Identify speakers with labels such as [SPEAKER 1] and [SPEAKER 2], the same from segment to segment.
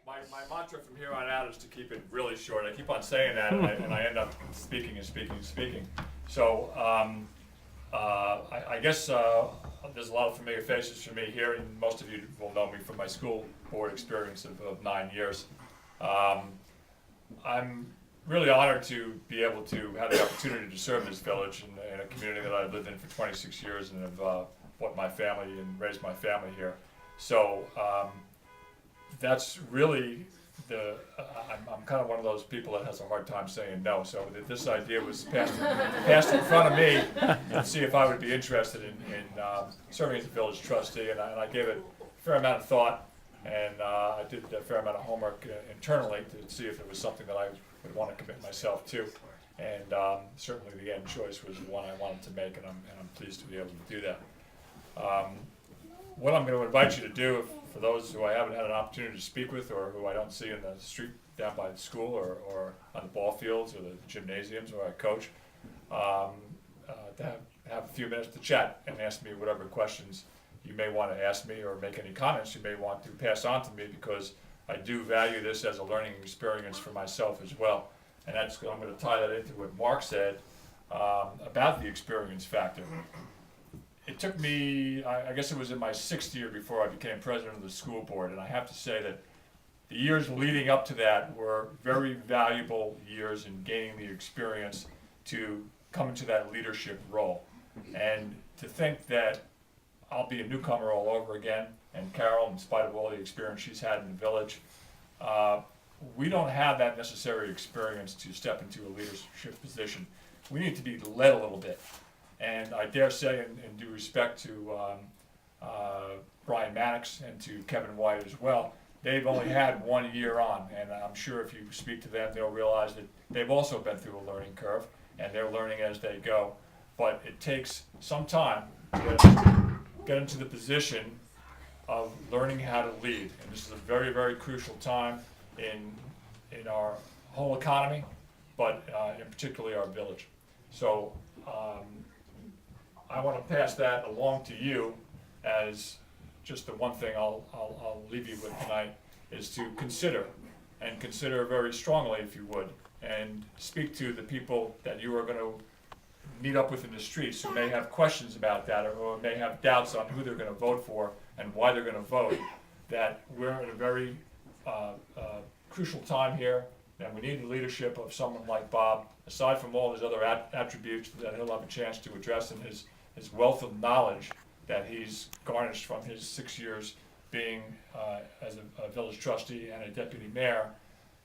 [SPEAKER 1] My mantra from here on out is to keep it really short. I keep on saying that, and I end up speaking and speaking and speaking. So I guess there's a lot of familiar faces for me here, and most of you will know me from my school board experience of 9 years. I'm really honored to be able to have the opportunity to serve this village in a community that I've lived in for 26 years and have brought my family and raised my family here. So that's really I'm kind of one of those people that has a hard time saying no. So this idea was passed in front of me to see if I would be interested in serving as a village trustee, and I gave it a fair amount of thought, and I did a fair amount of homework internally to see if it was something that I would want to commit myself to. And certainly the end choice was the one I wanted to make, and I'm pleased to be able to do that. What I'm going to invite you to do, for those who I haven't had an opportunity to speak with or who I don't see in the street down by the school or on the ball fields or the gymnasiums where I coach, to have a few minutes to chat and ask me whatever questions you may want to ask me, or make any comments you may want to pass on to me, because I do value this as a learning experience for myself as well. And I'm going to tie that into what Mark said about the experience factor. It took me, I guess it was in my 6th year before I became president of the school board, and I have to say that the years leading up to that were very valuable years in gaining the experience to come into that leadership role. And to think that I'll be a newcomer all over again, and Carol, in spite of all the experience she's had in the village, we don't have that necessary experience to step into a leadership position. We need to be led a little bit. And I dare say, in due respect to Brian Maddox and to Kevin White as well, they've only had 1 year on, and I'm sure if you speak to them, they'll realize that they've also been through a learning curve, and they're learning as they go. But it takes some time to get into the position of learning how to lead, and this is a very, very crucial time in our whole economy, but in particularly our village. So I want to pass that along to you as just the one thing I'll leave you with tonight, is to consider very strongly, if you would, and speak to the people that you are going to meet up with in the streets who may have questions about that, or may have doubts on who they're going to vote for and why they're going to vote. That we're at a very crucial time here, and we need the leadership of someone like Bob, aside from all his other attributes that he'll have a chance to address in his wealth of knowledge that he's garnished from his 6 years being as a village trustee and a deputy mayor,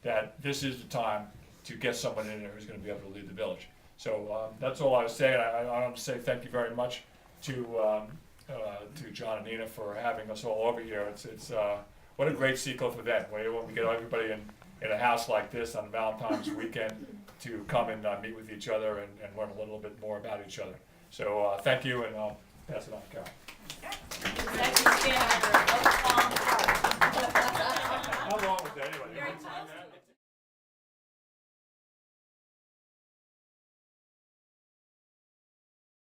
[SPEAKER 1] that this is the time to get someone in there who's going to be able to lead the village. So that's all I was saying. I want to say thank you very much to John and Nina for having us all over here. It's what a great Sea Cliff event, when we get everybody in a house like this on Valentine's weekend to come and meet with each other and learn a little bit more about each other. So thank you, and I'll pass it on to Carol.